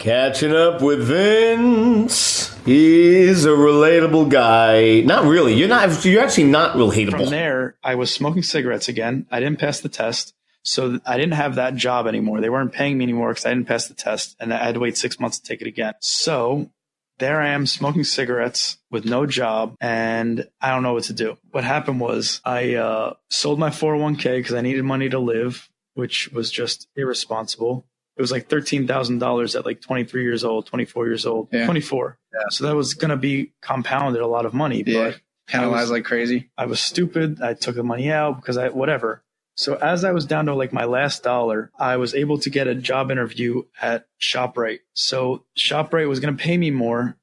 Catching up with Vince. He's a relatable guy. Not really. You're actually not relatable. From there, I was smoking cigarettes again. I didn't pass the test. So I didn't have that job anymore. They weren't paying me anymore because I didn't pass the test. And I had to wait 6 months to take it again. So there I am smoking cigarettes with no job. And I don't know what to do. What happened was I sold my 401k because I needed money to live, which was just irresponsible. It was like $13,000 at like 23 years old, 24 years old, 24. Yeah. So that was going to be compounded a lot of money. Yeah. But penalized like crazy. I was stupid. I took the money out because whatever. So as I was down to like my last dollar, I was able to get a job interview at ShopRite. So ShopRite was going to pay me more,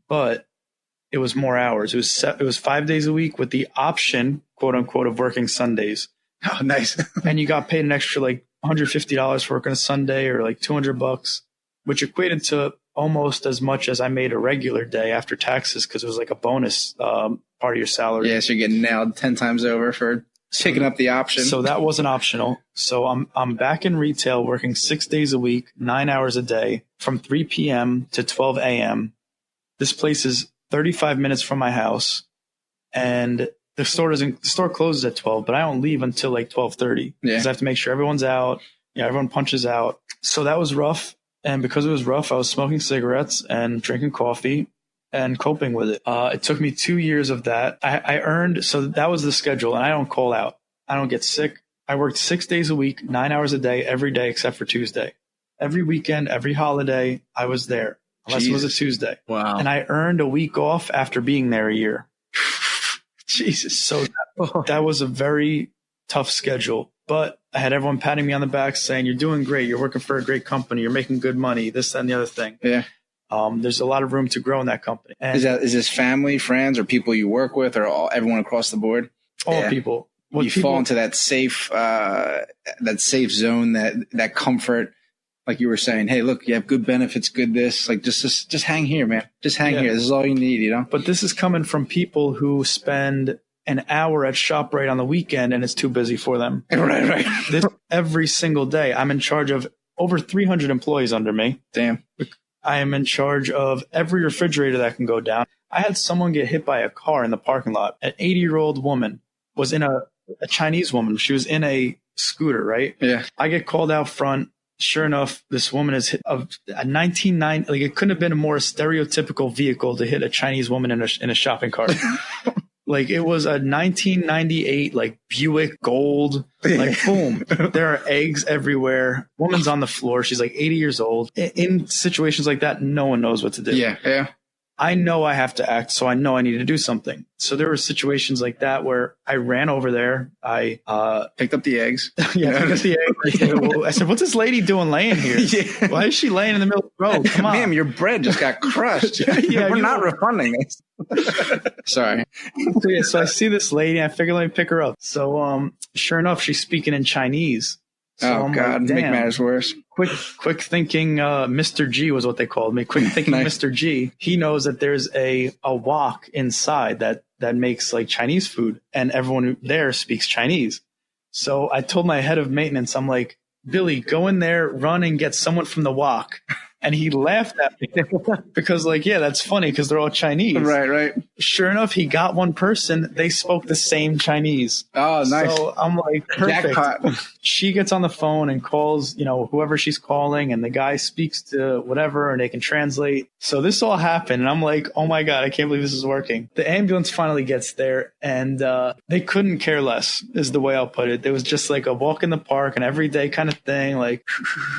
but it was more hours. It was 5 days a week with the option, quote unquote, of working Sundays. Oh, nice. And you got paid an extra like $150 for working a Sunday or like $200, which equated to almost as much as I made a regular day after taxes because it was like a bonus part of your salary. Yeah, so you're getting nailed 10 times over for picking up the option. So that wasn't optional. So I'm back in retail working 6 days a week, 9 hours a day from 3 p.m. to 12 a.m. This place is 35 minutes from my house, and the store closes at 12, but I don't leave until like 12:30 because I have to make sure everyone's out. Yeah, everyone punches out. So that was rough. And because it was rough, I was smoking cigarettes and drinking coffee and coping with it. It took me 2 years of that. I earned, so that was the schedule, and I don't call out. I don't get sick. I worked 6 days a week, 9 hours a day, every day except for Tuesday. Every weekend, every holiday, I was there, unless it was a Tuesday. Wow. And I earned a week off after being there a year. Jesus. So that was a very tough schedule. But I had everyone patting me on the back saying, you're doing great. You're working for a great company. You're making good money, this, that, and the other thing. Yeah. There's a lot of room to grow in that company. And is this family, friends, or people you work with, or everyone across the board? All people. Fall into that safe zone, that comfort. Like you were saying, hey, look, you have good benefits, good this. Like just hang here, man. Just hang here. This is all you need, you know. But this is coming from people who spend an hour at ShopRite on the weekend and it's too busy for them. Right. Every single day, I'm in charge of over 300 employees under me. Damn. I am in charge of every refrigerator that can go down. I had someone get hit by a car in the parking lot. An 80-year-old woman was in a Chinese woman. She was in a scooter, right? Yeah. I get called out front. Sure enough, this woman is hit a 1990. Like, it couldn't have been a more stereotypical vehicle to hit a Chinese woman in a shopping cart. Like, it was a 1998 like Buick Gold. Like, boom, there are eggs everywhere. Woman's on the floor. She's like 80 years old. In situations like that, no one knows what to do. Yeah. I know I have to act, so I know I need to do something. So there were situations like that where I ran over there. I picked up the eggs. Yeah, picked up the eggs. I said, "What's this lady doing laying here? Yeah. Why is she laying in the middle of the road? Come on, ma'am, your bread just got crushed. Yeah, we're not refunding this." Sorry. So I see this lady, and I figure let me pick her up. So sure enough, she's speaking in Chinese. So oh, God, like, make matters worse. Quick thinking Mr. G was what they called me. Quick thinking nice. Mr. G. He knows that there's a wok inside that makes like Chinese food, and everyone there speaks Chinese. So I told my head of maintenance, I'm like, Billy, go in there, run and get someone from the wok. And he laughed at me because, like, yeah, that's funny because they're all Chinese. Right. Sure enough, he got one person. They spoke the same Chinese. Oh, nice. So I'm like, perfect. Jackpot. She gets on the phone and calls, whoever she's calling, and the guy speaks to whatever, and they can translate. So this all happened, and I'm like, oh my God, I can't believe this is working. The ambulance finally gets there, and they couldn't care less, is the way I'll put it. It was just like a walk in the park, an everyday kind of thing. Like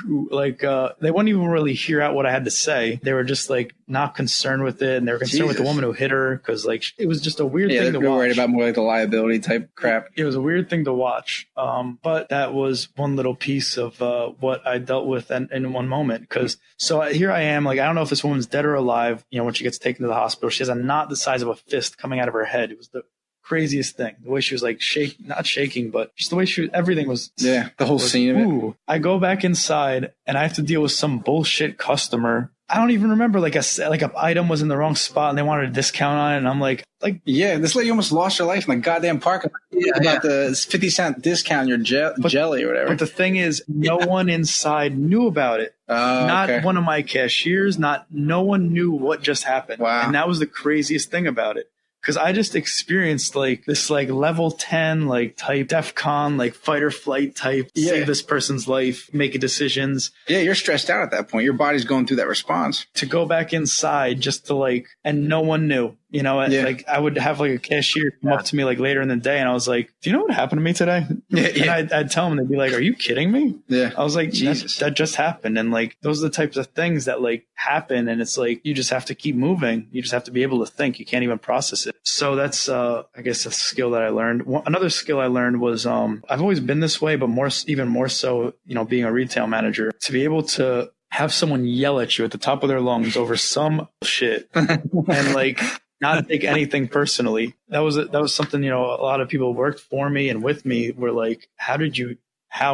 they wouldn't even really hear out what I had to say. They were just like not concerned with it, and they were concerned with the woman who hit her because like it was just a weird thing to watch. Worried about more like the liability type crap. It was a weird thing to watch. But that was one little piece of what I dealt with in one moment. So here I am, like, I don't know if this woman's dead or alive. When she gets taken to the hospital, she has a knot the size of a fist coming out of her head. It was the craziest thing. The way she was like not shaking, but just the way everything was. Yeah, the whole scene of it. I go back inside and I have to deal with some bullshit customer I don't even remember like a item was in the wrong spot and they wanted a discount on it. And I'm like, yeah, this lady almost lost her life in the goddamn parking lot about the 50-cent discount on your jelly or whatever. But the thing is, no one inside knew about it. Not one of my cashiers, no one knew what just happened. Wow. And that was the craziest thing about it. Because I just experienced like this like level 10 like type DEFCON like fight or flight type save this person's life, making decisions. Yeah, you're stressed out at that point. Your body's going through that response. To go back inside just to like, and no one knew. You know, like I would have like a cashier come up to me like later in the day and I was like, do you know what happened to me today? And I'd tell them, they'd be like, are you kidding me? Yeah. I was like, Jesus, that just happened. And like, those are the types of things that like happen. And it's like, you just have to keep moving. You just have to be able to think. You can't even process it. So that's, I guess a skill that I learned. Another skill I learned was, I've always been this way, but even more so, you know, being a retail manager, to be able to have someone yell at you at the top of their lungs over some shit and like, not take anything personally. That was something, you know, a lot of people worked for me and with me were like, how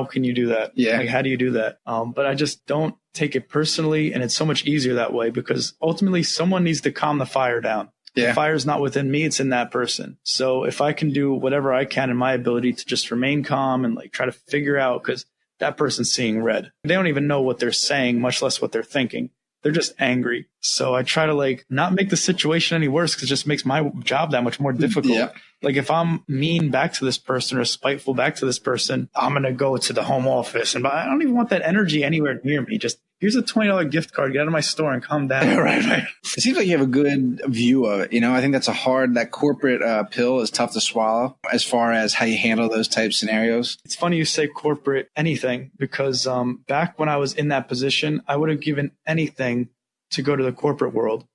can you do that? Yeah. Like, how do you do that? But I just don't take it personally. And it's so much easier that way because ultimately someone needs to calm the fire down. Yeah. The fire's not within me, it's in that person. So if I can do whatever I can in my ability to just remain calm and like try to figure out, because that person's seeing red. They don't even know what they're saying, much less what they're thinking. They're just angry. So I try to like not make the situation any worse because it just makes my job that much more difficult. Yeah. Like if I'm mean back to this person or spiteful back to this person, I'm going to go to the home office. And I don't even want that energy anywhere near me. Just here's a $20 gift card. Get out of my store and calm down. Right. It seems like you have a good view of it. You know, I think that corporate pill is tough to swallow as far as how you handle those type scenarios. It's funny you say corporate anything because back when I was in that position, I would have given anything to go to the corporate world.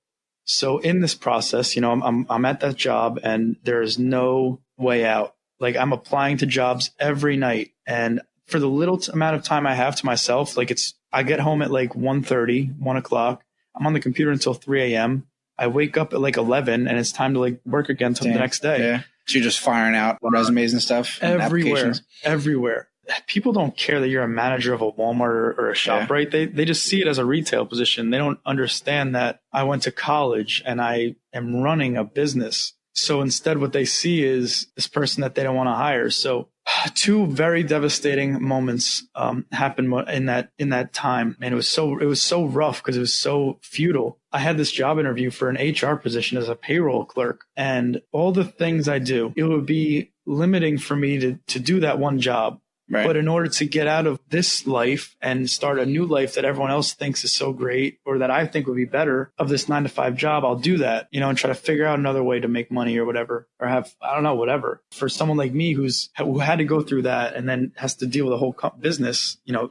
So in this process, you know, I'm at that job and there's no way out. Like I'm applying to jobs every night. And for the little amount of time I have to myself, like I get home at like 1:30, 1 o'clock. I'm on the computer until 3 a.m. I wake up at like 11 and it's time to like work again until the next day. Yeah. So you're just firing out resumes and stuff? Everywhere. People don't care that you're a manager of a Walmart or a ShopRite. They just see it as a retail position. They don't understand that I went to college and I am running a business. So instead what they see is this person that they don't want to hire. So two very devastating moments happened in that time. And it was so rough because it was so futile. I had this job interview for an HR position as a payroll clerk, and all the things I do, it would be limiting for me to do that one job. Right. But in order to get out of this life and start a new life that everyone else thinks is so great or that I think would be better of this 9-to-5 job, I'll do that, you know, and try to figure out another way to make money or whatever, or have, I don't know, whatever. For someone like me who had to go through that and then has to deal with a whole business, you know,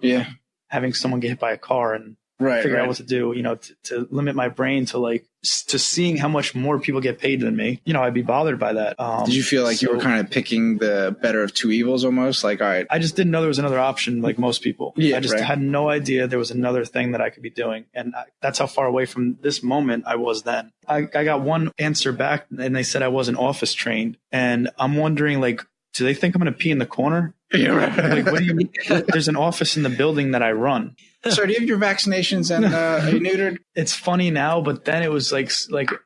having someone get hit by a car and figure out what to do, you know, to limit my brain to seeing how much more people get paid than me, you know, I'd be bothered by that. Did you feel like you were kind of picking the better of two evils almost? Like, all right. I just didn't know there was another option like most people. Yeah, I just had no idea there was another thing that I could be doing. And that's how far away from this moment I was then. I got one answer back and they said I wasn't office trained. And I'm wondering, like, do they think I'm going to pee in the corner? Yeah, right. Like, what do you mean? There's an office in the building that I run. Sir, do you have your vaccinations and are you neutered? It's funny now, but then it was like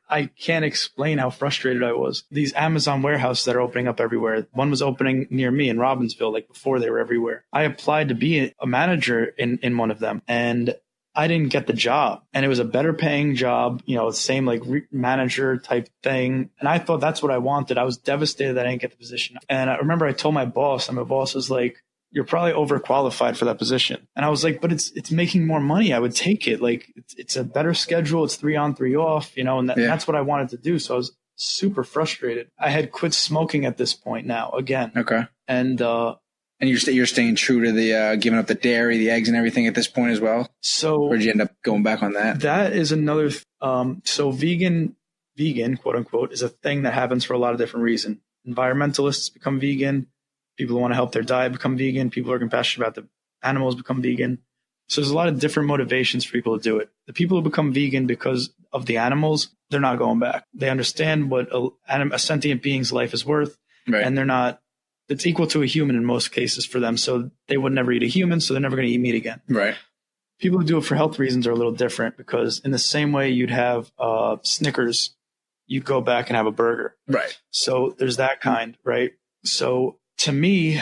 I can't explain how frustrated I was. These Amazon warehouses that are opening up everywhere. One was opening near me in Robbinsville, like before they were everywhere. I applied to be a manager in one of them, and I didn't get the job. And it was a better paying job, you know, same like manager type thing. And I thought that's what I wanted. I was devastated that I didn't get the position. And I remember I told my boss, and my boss was like, you're probably overqualified for that position. And I was like, but it's making more money. I would take it. Like it's a better schedule. It's 3 on 3 off, you know, and that's what I wanted to do. So I was super frustrated. I had quit smoking at this point now again. Okay. And you're staying true to the giving up the dairy, the eggs and everything at this point as well? So or did you end up going back on that? That is another, so vegan, quote unquote, is a thing that happens for a lot of different reasons. Environmentalists become vegan. People who want to help their diet become vegan. People who are compassionate about the animals become vegan. So there's a lot of different motivations for people to do it. The people who become vegan because of the animals, they're not going back. They understand what a sentient being's life is worth. Right. And it's equal to a human in most cases for them. So they would never eat a human. So they're never going to eat meat again. Right. People who do it for health reasons are a little different, because in the same way you'd have Snickers, you'd go back and have a burger. Right. So there's that kind, right? So to me,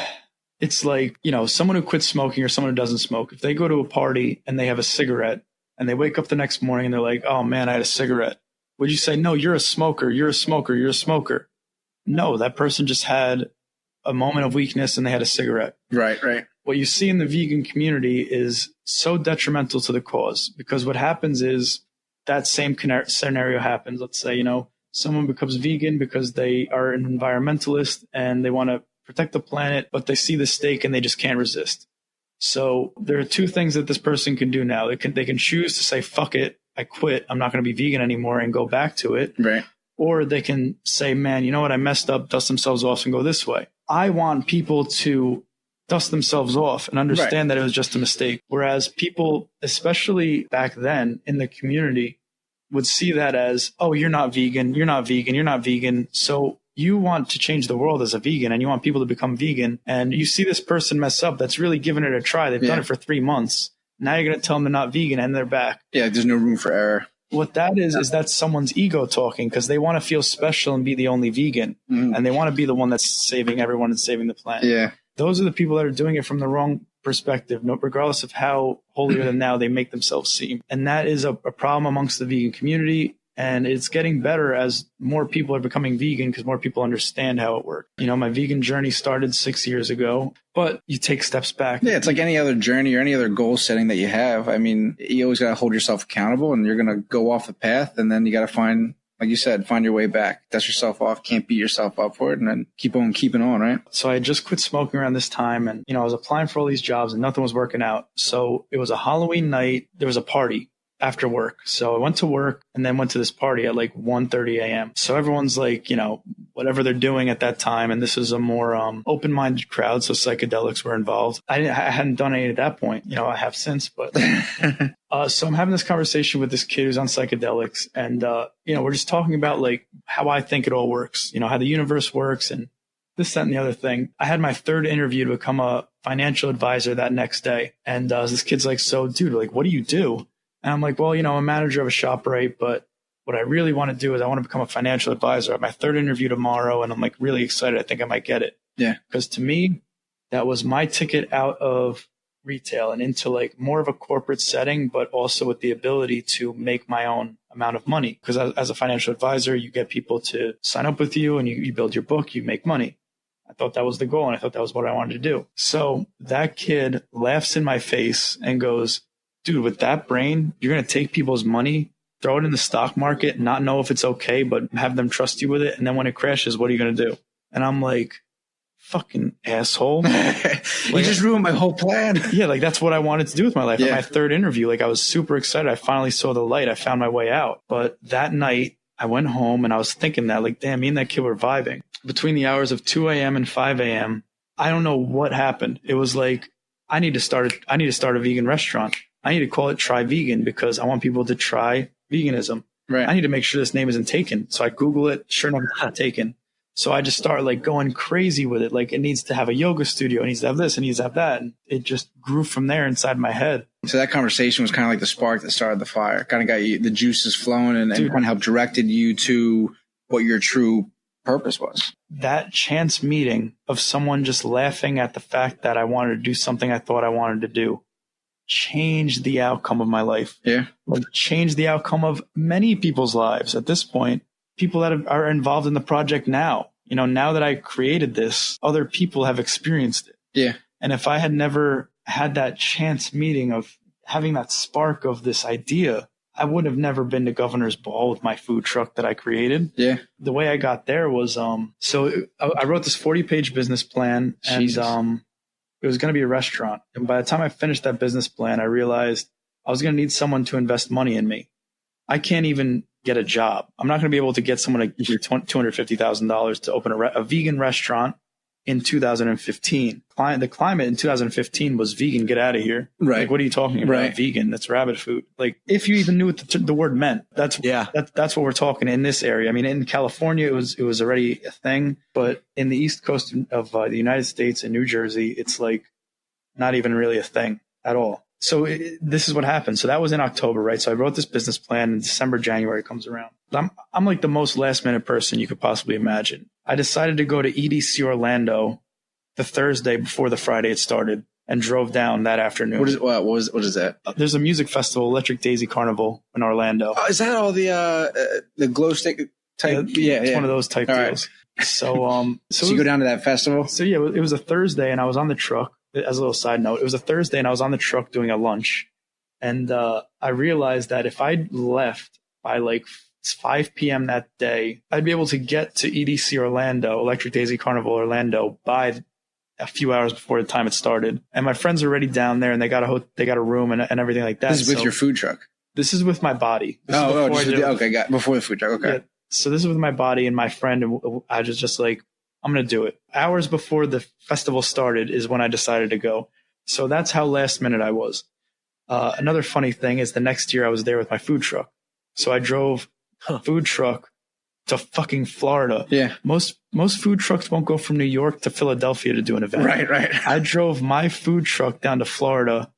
it's like, someone who quits smoking or someone who doesn't smoke, if they go to a party and they have a cigarette and they wake up the next morning and they're like, oh man, I had a cigarette. Would you say, no, you're a smoker, you're a smoker, you're a smoker? No, that person just had a moment of weakness and they had a cigarette. Right, right. What you see in the vegan community is so detrimental to the cause, because what happens is that same scenario happens. Let's say, someone becomes vegan because they are an environmentalist and they want to protect the planet, but they see the steak and they just can't resist. So there are two things that this person can do now. They can choose to say, fuck it, I quit, I'm not going to be vegan anymore, and go back to it. Right. Or they can say, man, you know what, I messed up, dust themselves off and go this way. I want people to dust themselves off and understand that it was just a mistake. Whereas people, especially back then in the community, would see that as, oh, you're not vegan, you're not vegan, you're not vegan. So you want to change the world as a vegan and you want people to become vegan. And you see this person mess up that's really given it a try. They've done it for 3 months. Now you're going to tell them they're not vegan and they're back. Yeah, there's no room for error. What that is that's someone's ego talking, because they want to feel special and be the only vegan. And they want to be the one that's saving everyone and saving the planet. Yeah. Those are the people that are doing it from the wrong perspective, regardless of how holier than thou they make themselves seem. And that is a problem amongst the vegan community. And it's getting better as more people are becoming vegan, because more people understand how it works. My vegan journey started 6 years ago, but you take steps back. Yeah, it's like any other journey or any other goal setting that you have. I mean, you always got to hold yourself accountable, and you're going to go off the path, and then you got to find, like you said, find your way back. Dust yourself off, can't beat yourself up for it, and then keep on keeping on, right? So I just quit smoking around this time, and, I was applying for all these jobs and nothing was working out. So it was a Halloween night. There was a party after work. So I went to work and then went to this party at like 1:30 a.m. So everyone's like, whatever they're doing at that time. And this is a more open-minded crowd. So psychedelics were involved. I hadn't done any at that point. I have since, but so I'm having this conversation with this kid who's on psychedelics. And, we're just talking about like how I think it all works, how the universe works and this, that, and the other thing. I had my third interview to become a financial advisor that next day. And this kid's like, so dude, like, what do you do? And I'm like, well, I'm a manager of a ShopRite, but what I really want to do is I want to become a financial advisor. I have my third interview tomorrow, and I'm like really excited. I think I might get it. Yeah. Because to me, that was my ticket out of retail and into like more of a corporate setting, but also with the ability to make my own amount of money. Because as a financial advisor, you get people to sign up with you and you build your book, you make money. I thought that was the goal, and I thought that was what I wanted to do. So that kid laughs in my face and goes, dude, with that brain, you're going to take people's money, throw it in the stock market, not know if it's okay, but have them trust you with it. And then when it crashes, what are you going to do? And I'm like, fucking asshole. You just ruined my whole plan. Yeah, like that's what I wanted to do with my life. Yeah. At my third interview, like I was super excited. I finally saw the light. I found my way out. But that night, I went home and I was thinking that, like, damn, me and that kid were vibing. Between the hours of 2 a.m. and 5 a.m., I don't know what happened. It was like, I need to start a vegan restaurant. I need to call it Try Vegan because I want people to try veganism. Right. I need to make sure this name isn't taken. So I Google it. Sure enough, it's not taken. So I just start like going crazy with it. Like it needs to have a yoga studio. It needs to have this. It needs to have that. And it just grew from there inside my head. So that conversation was kind of like the spark that started the fire. Kind of got you the juices flowing and kind of helped directed you to what your true purpose was. That chance meeting of someone just laughing at the fact that I wanted to do something I thought I wanted to do changed the outcome of my life. Yeah. Like changed the outcome of many people's lives at this point. People that are involved in the project now, now that I created this, other people have experienced it. Yeah. And if I had never had that chance meeting of having that spark of this idea, I would have never been to Governor's Ball with my food truck that I created. Yeah. The way I got there was, so I wrote this 40-page business plan and, it was going to be a restaurant. And by the time I finished that business plan, I realized I was going to need someone to invest money in me. I can't even get a job. I'm not going to be able to get someone to give you $250,000 to open a vegan restaurant in 2015. The climate in 2015 was vegan. Get out of here. Right. Like, what are you talking about? Right. Vegan. That's rabbit food. Like, if you even knew what the word meant, that's what we're talking in this area. I mean, in California, it was already a thing, but in the East Coast of the United States and New Jersey, it's like not even really a thing at all. this is what happened. So that was in October, right? So I wrote this business plan, and December, January comes around. I'm like the most last minute person you could possibly imagine. I decided to go to EDC Orlando the Thursday before the Friday it started, and drove down that afternoon. What is that? There's a music festival, Electric Daisy Carnival in Orlando. Oh, is that all the glow stick type? Yeah, it's one of those type all deals. Right. So you go down to that festival? So yeah, it was a Thursday, and I was on the truck. As a little side note, it was a Thursday, and I was on the truck doing a lunch, and I realized that if I left by like 5 p.m. that day, I'd be able to get to EDC Orlando, Electric Daisy Carnival Orlando, by a few hours before the time it started. And my friends are already down there, and they got a room and everything like that. This is with your food truck? This is with my body. Before the food truck. Okay. Yeah, so this is with my body and my friend, and I was just like, I'm going to do it. Hours before the festival started is when I decided to go. So that's how last minute I was. Another funny thing is the next year I was there with my food truck. So I drove food truck to fucking Florida. Yeah. Most food trucks won't go from New York to Philadelphia to do an event. Right. I drove my food truck down to Florida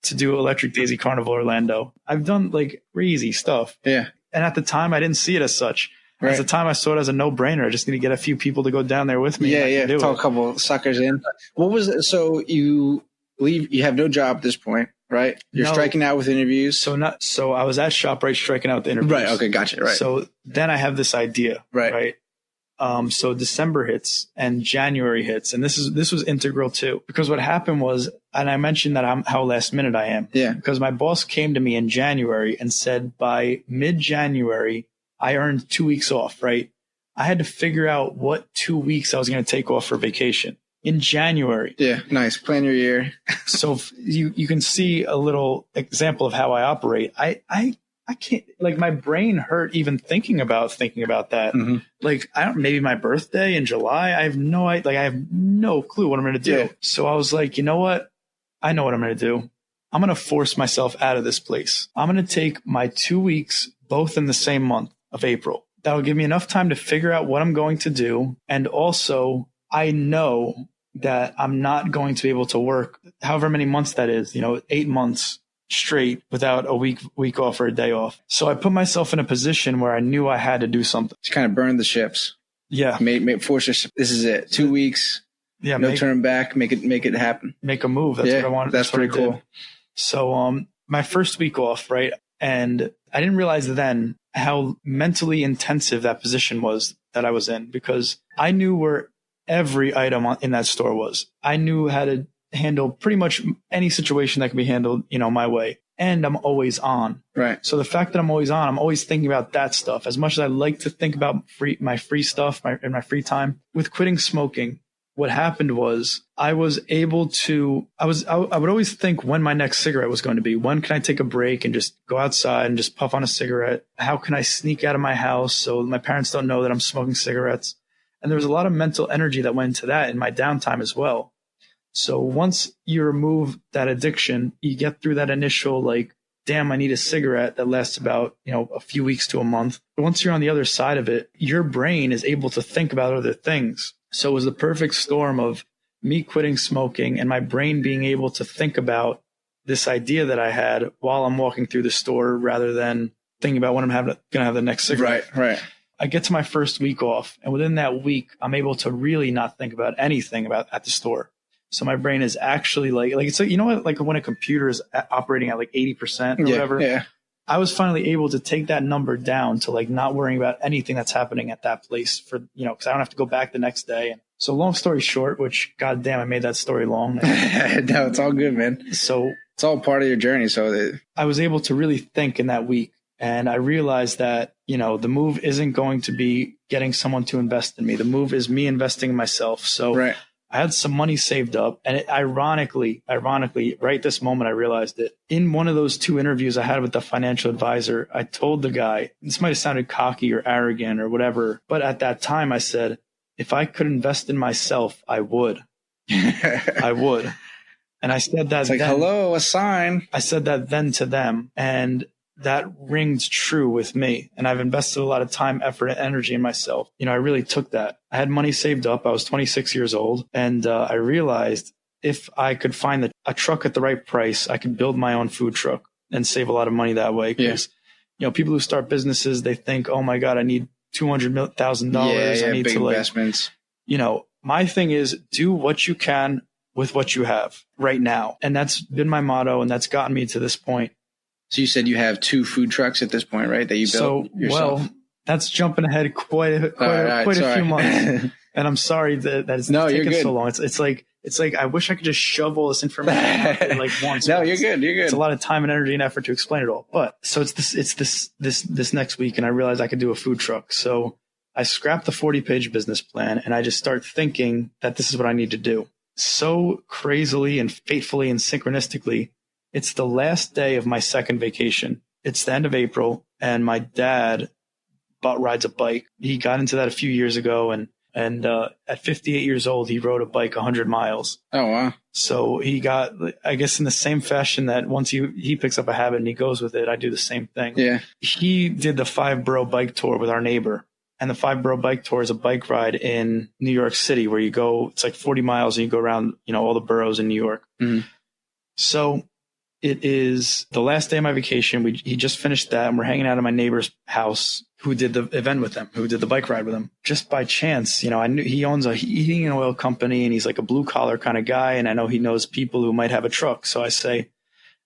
to do Electric Daisy Carnival Orlando. I've done like crazy stuff. Yeah. And at the time I didn't see it as such. Right. At the time I saw it as a no-brainer. I just need to get a few people to go down there with me. Yeah. Talk a couple suckers in. What was it? So you leave, you have no job at this point, right? You're striking out with interviews. So I was at ShopRite striking out with interviews. Right. Okay. Gotcha. Right. So then I have this idea. Right. So December hits and January hits, and this was integral too, because what happened was, and I mentioned that how last minute I am. Yeah. Because my boss came to me in January and said by mid-January, I earned 2 weeks off, right? I had to figure out what 2 weeks I was going to take off for vacation in January. Yeah, nice. Plan your year. So you can see a little example of how I operate. I can't, like, my brain hurt even thinking about that. Mm-hmm. Like, maybe my birthday in July, I have no clue what I'm going to do. Yeah. So I was like, you know what? I know what I'm going to do. I'm going to force myself out of this place. I'm going to take my 2 weeks, both in the same month of April. That'll give me enough time to figure out what I'm going to do. And also, I know that I'm not going to be able to work however many months that is, 8 months straight without a week off or a day off. So I put myself in a position where I knew I had to do something. Just kind of burn the ships. Yeah. Force yourself. This is it. 2 weeks. Yeah. No turn back. Make it happen. Make a move. That's what I wanted. That's pretty cool. So, my first week off, right? And I didn't realize then how mentally intensive that position was that I was in, because I knew where every item in that store was. I knew how to handle pretty much any situation that can be handled, my way. And I'm always on. Right. So the fact that I'm always on, I'm always thinking about that stuff. As much as I like to think about my free stuff in my free time, with quitting smoking, what happened was I would always think when my next cigarette was going to be. When can I take a break and just go outside and just puff on a cigarette? How can I sneak out of my house so my parents don't know that I'm smoking cigarettes? And there was a lot of mental energy that went into that in my downtime as well. So once you remove that addiction, you get through that initial, like, damn, I need a cigarette that lasts about, a few weeks to a month. But once you're on the other side of it, your brain is able to think about other things. So it was the perfect storm of me quitting smoking and my brain being able to think about this idea that I had while I'm walking through the store, rather than thinking about when I'm going to have the next cigarette. Right. I get to my first week off, and within that week, I'm able to really not think about anything at the store. So my brain is actually like it's like, like when a computer is operating at like 80% or whatever. Yeah. I was finally able to take that number down to like not worrying about anything that's happening at that place for, because I don't have to go back the next day. And so long story short, which goddamn, I made that story long. No, it's all good, man. So it's all part of your journey. So I was able to really think in that week. And I realized that, the move isn't going to be getting someone to invest in me. The move is me investing in myself. So right. I had some money saved up, and ironically, right this moment, I realized it. In one of those 2 interviews I had with the financial advisor, I told the guy, this might have sounded cocky or arrogant or whatever, but at that time I said, if I could invest in myself, I would. I would. And I said that. It's like, hello, a sign. I said that then to them, and that rings true with me. And I've invested a lot of time, effort, and energy in myself. I really took that. I had money saved up. I was 26 years old. And I realized if I could find a truck at the right price, I could build my own food truck and save a lot of money that way. Because, people who start businesses, they think, oh my God, I need $200,000. I need big to investments. My thing is do what you can with what you have right now. And that's been my motto. And that's gotten me to this point. So you said you have 2 food trucks at this point, right? That you built yourself. Well, that's jumping ahead quite a few months. And I'm sorry that it's taken so long. It's like I wish I could just shove all this information out there like once. No, you're good. It's a lot of time and energy and effort to explain it all. But so it's this next week, and I realized I could do a food truck. So I scrapped the 40-page business plan, and I just start thinking that this is what I need to do. So crazily and fatefully and synchronistically, it's the last day of my second vacation. It's the end of April, and my dad rides a bike. He got into that a few years ago, and at 58 years old, he rode a bike 100 miles. Oh, wow. So he got, I guess, in the same fashion that once he picks up a habit and he goes with it, I do the same thing. Yeah. He did the 5-borough bike tour with our neighbor. And the 5-borough bike tour is a bike ride in New York City where you go, it's like 40 miles and you go around, all the boroughs in New York. Mm-hmm. So it is the last day of my vacation. He just finished that, and we're hanging out at my neighbor's house who did the event with him, who did the bike ride with him. Just by chance, I knew he owns a heating and oil company, and he's like a blue collar kind of guy. And I know he knows people who might have a truck. So I say,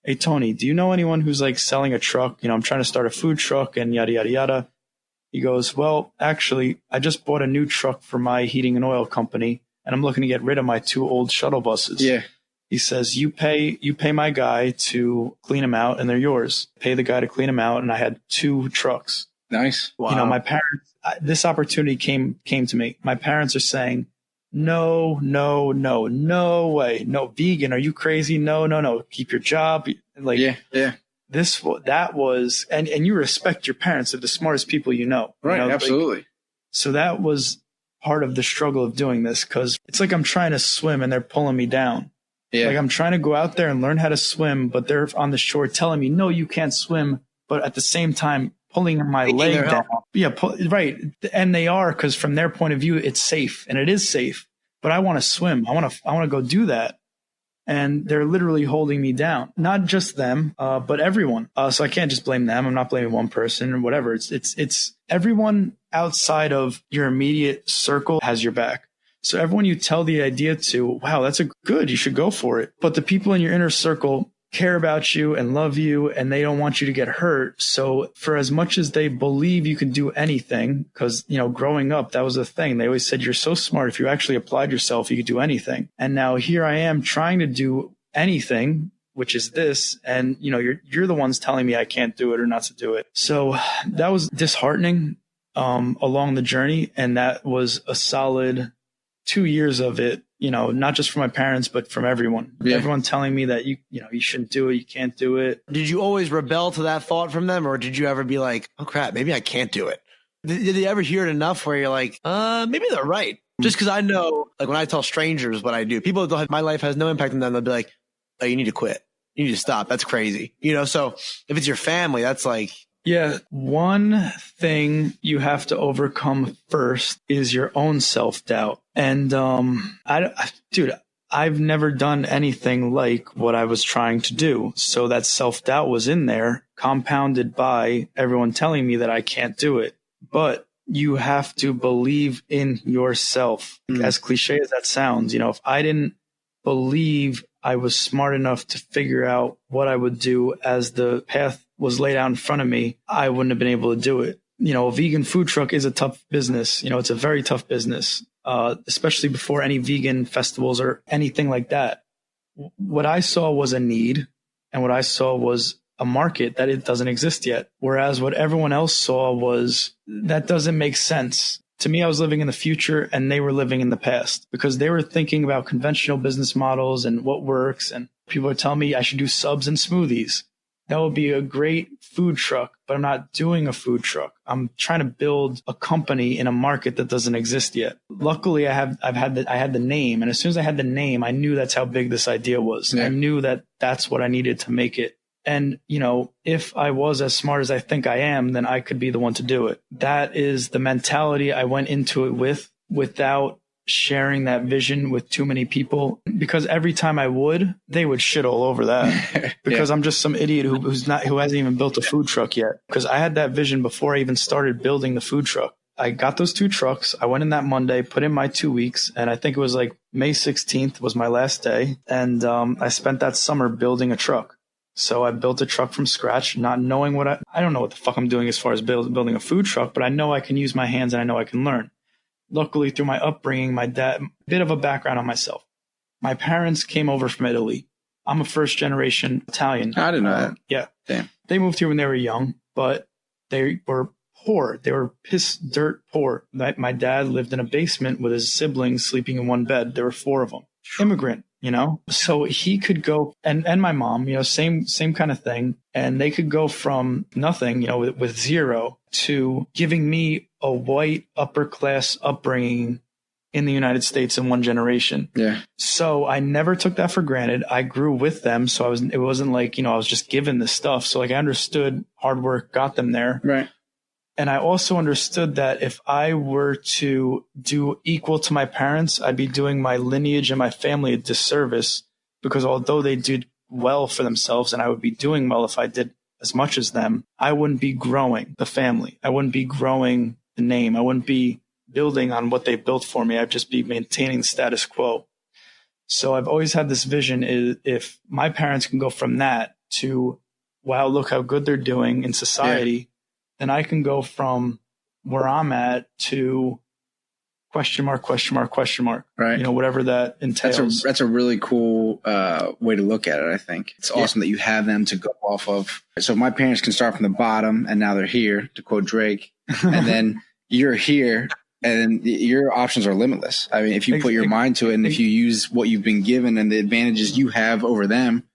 hey, Tony, do you know anyone who's like selling a truck? I'm trying to start a food truck and yada, yada, yada. He goes, well, actually, I just bought a new truck for my heating and oil company, and I'm looking to get rid of my 2 old shuttle buses. Yeah. He says, you pay my guy to clean them out, and they're yours. Pay the guy to clean them out. And I had 2 trucks. Nice. Wow. My parents, this opportunity came to me. My parents are saying, no way. No, vegan. Are you crazy? No. Keep your job. Like, yeah. That was, and you respect your parents. They're the smartest people Right. Absolutely. So that was part of the struggle of doing this, because it's like I'm trying to swim and they're pulling me down. Yeah. Like I'm trying to go out there and learn how to swim, but they're on the shore telling me, no, you can't swim. But at the same time, pulling my leg down. Yeah, right. And they are, because from their point of view, it's safe, and it is safe. But I want to swim. I want to go do that. And they're literally holding me down. Not just them, but everyone. So I can't just blame them. I'm not blaming one person or whatever. It's everyone outside of your immediate circle has your back. So everyone you tell the idea to, wow, that's good. You should go for it. But the people in your inner circle care about you and love you, and they don't want you to get hurt. So for as much as they believe you can do anything, because, growing up, that was the thing. They always said, you're so smart. If you actually applied yourself, you could do anything. And now here I am trying to do anything, which is this. And, you're the ones telling me I can't do it or not to do it. So that was disheartening along the journey. And that was a solid 2 years of it. Not just from my parents, but from everyone. Yeah. Everyone telling me that you shouldn't do it, you can't do it. Did you always rebel to that thought from them, or did you ever be like, oh crap, maybe I can't do it? Did you ever hear it enough where you're like, maybe they're right? Just because I know, like when I tell strangers what I do, people don't have, my life has no impact on them. They'll be like, oh, you need to quit. You need to stop. That's crazy. So if it's your family, that's like. Yeah. One thing you have to overcome first is your own self-doubt. And, I've never done anything like what I was trying to do. So that self-doubt was in there, compounded by everyone telling me that I can't do it. But you have to believe in yourself. As cliche as that sounds, if I didn't believe I was smart enough to figure out what I would do as the path was laid out in front of me, I wouldn't have been able to do it. A vegan food truck is a tough business. It's a very tough business, especially before any vegan festivals or anything like that. What I saw was a need, and what I saw was a market that it doesn't exist yet. Whereas what everyone else saw was that doesn't make sense. To me, I was living in the future and they were living in the past, because they were thinking about conventional business models and what works. And people are telling me I should do subs and smoothies. That would be a great food truck, but I'm not doing a food truck. I'm trying to build a company in a market that doesn't exist yet. Luckily, I had the name, and as soon as I had the name, I knew that's how big this idea was. Yeah. I knew that that's what I needed to make it. And, if I was as smart as I think I am, then I could be the one to do it. That is the mentality I went into it with, without sharing that vision with too many people, because every time I would, they would shit all over that because I'm just some idiot who hasn't even built a food truck yet. Because I had that vision before I even started building the food truck. I got those 2 trucks. I went in that Monday, put in my 2 weeks, and I think it was like May 16th was my last day. And I spent that summer building a truck. So I built a truck from scratch, not knowing I don't know what the fuck I'm doing as far as building a food truck, but I know I can use my hands and I know I can learn. Luckily, through my upbringing, my dad, a bit of a background on myself. My parents came over from Italy. I'm a first generation Italian. I didn't know that. Yeah. Damn. They moved here when they were young, but they were poor. They were piss dirt poor. My dad lived in a basement with his siblings sleeping in one bed. There were 4 of them. Immigrant, so he could go, and my mom, same kind of thing. And they could go from nothing, with 0 to giving me a white upper class upbringing in the United States in one generation. Yeah. So I never took that for granted. I grew with them. So it wasn't like, I was just given this stuff. So like I understood hard work got them there. Right. And I also understood that if I were to do equal to my parents, I'd be doing my lineage and my family a disservice, because although they did well for themselves and I would be doing well if I did as much as them, I wouldn't be growing the family. I wouldn't be growing the name. I wouldn't be building on what they built for me. I'd just be maintaining the status quo. So I've always had this vision, is if my parents can go from that to, wow, look how good they're doing in society, then I can go from where I'm at to question mark. Right. Whatever that entails. That's a really cool way to look at it, I think. It's awesome that you have them to go off of. So my parents can start from the bottom and now they're here, to quote Drake. And then you're here and your options are limitless. I mean, if you put your mind to it and if you use what you've been given and the advantages you have over them,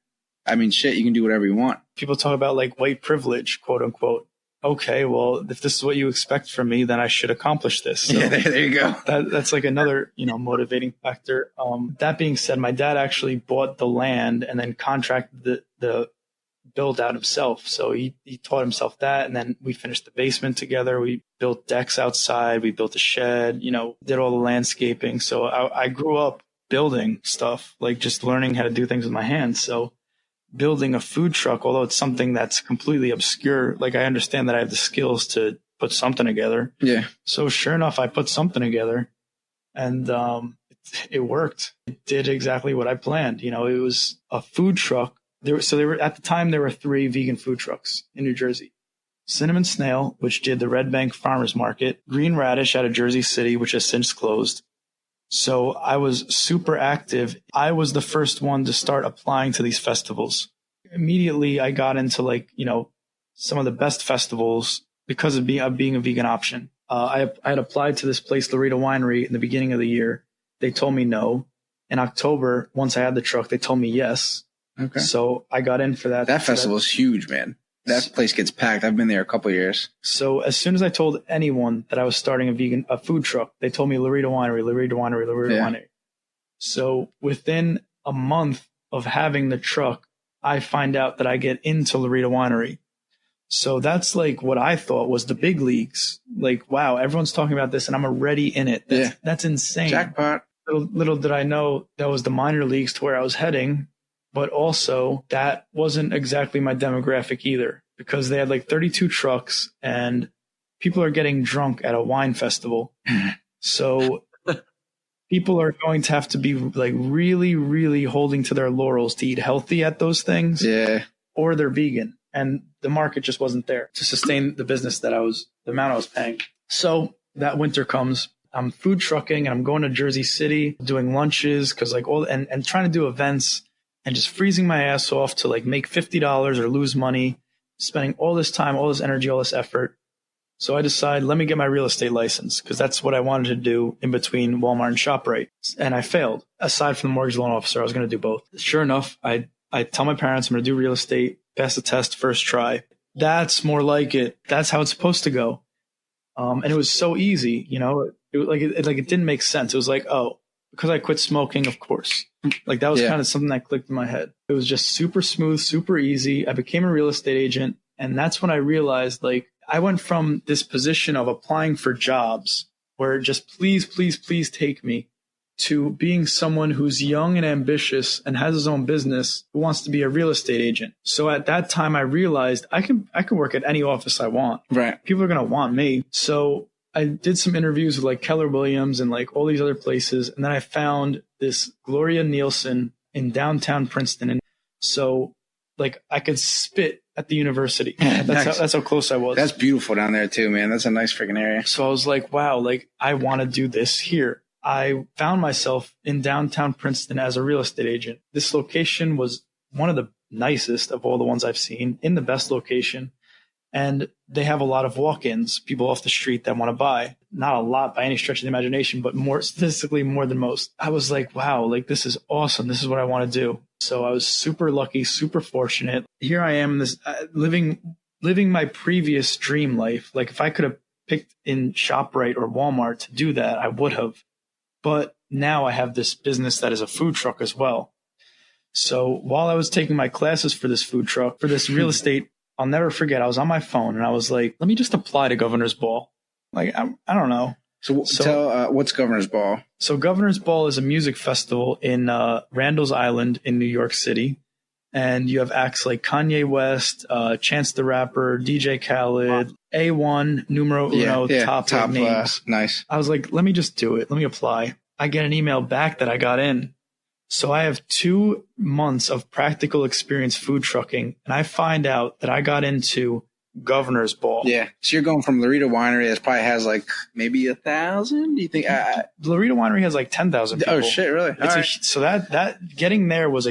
I mean, shit, you can do whatever you want. People talk about like white privilege, quote unquote. Okay, well, if this is what you expect from me, then I should accomplish this. So there you go. That's like another, motivating factor. That being said, my dad actually bought the land and then contracted the build out himself. So he taught himself that. And then we finished the basement together. We built decks outside. We built a shed, did all the landscaping. So I grew up building stuff, like just learning how to do things with my hands. So building a food truck, although it's something that's completely obscure, like I understand that I have the skills to put something together. Yeah. So sure enough, I put something together and it worked. It did exactly what I planned. It was a food truck. There were at the time, there were 3 vegan food trucks in New Jersey. Cinnamon Snail, which did the Red Bank Farmers Market, Green Radish out of Jersey City, which has since closed. So I was super active. I was the first one to start applying to these festivals. Immediately, I got into some of the best festivals because of being a vegan option. I had applied to this place, Loretta Winery, in the beginning of the year. They told me no. In October, once I had the truck, they told me yes. Okay. So I got in for that. That festival is huge, man. That place gets packed. I've been there a couple of years. So as soon as I told anyone that I was starting a food truck, they told me Loretta Winery. So within a month of having the truck, I find out that I get into Loretta Winery. So that's like what I thought was the big leagues. Like, wow, everyone's talking about this and I'm already in it. That's insane. Jackpot. Little did I know that was the minor leagues to where I was heading. But also, that wasn't exactly my demographic either, because they had like 32 trucks and people are getting drunk at a wine festival. So people are going to have to be like really, really holding to their laurels to eat healthy at those things. Yeah. Or they're vegan. And the market just wasn't there to sustain the business the amount I was paying. So that winter comes. I'm food trucking and I'm going to Jersey City doing lunches because and trying to do events. And just freezing my ass off to like make $50 or lose money, spending all this time, all this energy, all this effort. So I decide, let me get my real estate license because that's what I wanted to do in between Walmart and ShopRite. And I failed. Aside from the mortgage loan officer, I was going to do both. Sure enough, I tell my parents I'm going to do real estate, pass the test first try. That's more like it. That's how it's supposed to go. And it was so easy, it didn't make sense. It was like, oh, because I quit smoking, of course. Like that was kind of something that clicked in my head. It was just super smooth, super easy. I became a real estate agent. And that's when I realized I went from this position of applying for jobs where just please, please, please take me to being someone who's young and ambitious and has his own business who wants to be a real estate agent. So at that time, I realized I can work at any office I want. Right. People are going to want me. So I did some interviews with like Keller Williams and like all these other places. And then I found this Gloria Nielsen in downtown Princeton. And so like I could spit at the university. That's how close I was. That's beautiful down there too, man. That's a nice freaking area. So I was like, wow, like I want to do this here. I found myself in downtown Princeton as a real estate agent. This location was one of the nicest of all the ones I've seen, in the best location. And they have a lot of walk-ins, people off the street that want to buy. Not a lot by any stretch of the imagination, but more statistically more than most. I was like, wow, like this is awesome. This is what I want to do. So I was super lucky, super fortunate. Here I am, living my previous dream life. Like if I could have picked in ShopRite or Walmart to do that, I would have. But now I have this business that is a food truck as well. So while I was taking my classes for this food truck, for this real estate, I'll never forget, I was on my phone and I was like, let me just apply to Governor's Ball. Like, I don't know. So tell, what's Governor's Ball? So Governor's Ball is a music festival in Randall's Island in New York City. And you have acts like Kanye West, Chance the Rapper, DJ Khaled, A1, Numero Uno, top names. Nice. I was like, let me just do it. Let me apply. I get an email back that I got in. So I have 2 months of practical experience food trucking. And I find out that I got into Governor's Ball. Yeah. So you're going from Loretta Winery that probably has like maybe 1,000. Do you think? Loretta Winery has like 10,000 people. Oh shit! Really? So that getting there was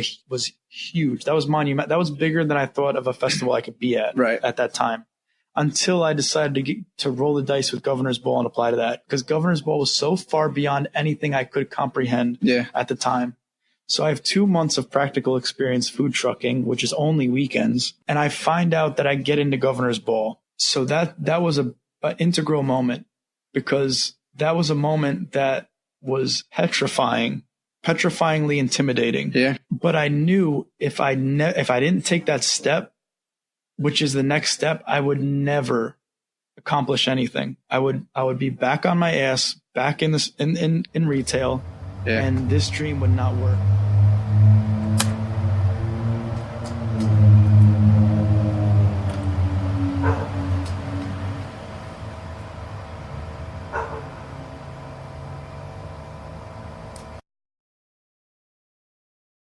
huge. That was monumental. That was bigger than I thought of a festival I could be at at that time. Until I decided to roll the dice with Governor's Ball and apply to that, because Governor's Ball was so far beyond anything I could comprehend at the time. So I have 2 months of practical experience food trucking, which is only weekends. And I find out that I get into Governor's Ball. So that was an integral moment, because that was a moment that was petrifyingly intimidating. Yeah. But I knew if I didn't take that step, which is the next step, I would never accomplish anything. I would be back on my ass, back in retail, and this dream would not work.